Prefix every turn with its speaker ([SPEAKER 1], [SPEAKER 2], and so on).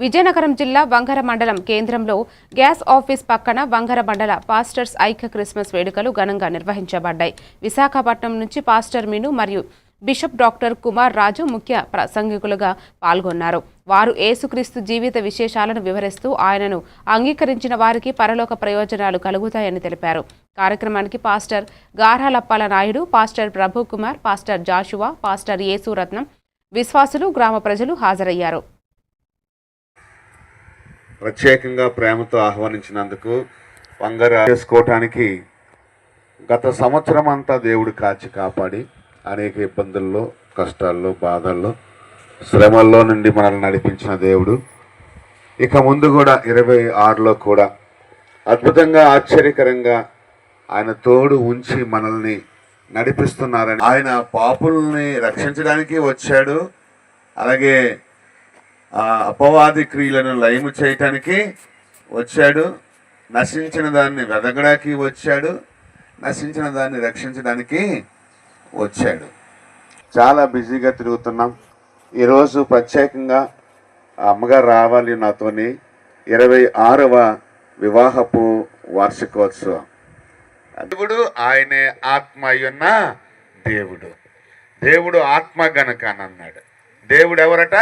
[SPEAKER 1] విజయనగరం జిల్లా వంగర మండలం కేంద్రంలో గ్యాస్ ఆఫీస్ పక్కన వంగర మండల పాస్టర్స్ ఐక్య క్రిస్మస్ వేడుకలు ఘనంగా నిర్వహించబడ్డాయి. విశాఖపట్నం నుంచి పాస్టర్ మీను మరియు బిషప్ డాక్టర్ కుమార్ రాజు ముఖ్య ప్రసంగికులుగా పాల్గొన్నారు. వారు యేసుక్రీస్తు జీవిత విశేషాలను వివరిస్తూ ఆయనను అంగీకరించిన వారికి పరలోక ప్రయోజనాలు కలుగుతాయని తెలిపారు. కార్యక్రమానికి పాస్టర్ గార్హాలప్పాల నాయుడు, పాస్టర్ ప్రభు కుమార్, పాస్టర్ జాషువా, పాస్టర్ యేసురత్నం, విశ్వాసులు, గ్రామ ప్రజలు హాజరయ్యారు.
[SPEAKER 2] ప్రత్యేకంగా ప్రేమతో ఆహ్వానించినందుకు వంగర చేసుకోవటానికి గత సంవత్సరం అంతా దేవుడు కాచి కాపాడి అనేక ఇబ్బందుల్లో, కష్టాల్లో, బాధల్లో, శ్రమల్లో నుండి మనల్ని నడిపించిన దేవుడు ఇక ముందు కూడా 26లో కూడా అద్భుతంగా, ఆశ్చర్యకరంగా ఆయన తోడు ఉంచి మనల్ని నడిపిస్తున్నారని, ఆయన పాపుల్ని రక్షించడానికి వచ్చాడు. అలాగే అపవాది క్రియలను లయము చేయటానికి వచ్చాడు. నశించిన దాన్ని వెదగడానికి వచ్చాడు. నశించిన దాన్ని రక్షించడానికి వచ్చాడు. చాలా బిజీగా తిరుగుతున్నాం. ఈరోజు ప్రత్యేకంగా అమ్మగారు రావాలి నాతోని 26వ వివాహపు వార్షికోత్సవం. దేవుడు ఆయనే ఆత్మ అయ్యున్న దేవుడు. దేవుడు ఆత్మ గనక అని అన్నాడు. దేవుడు ఎవరట?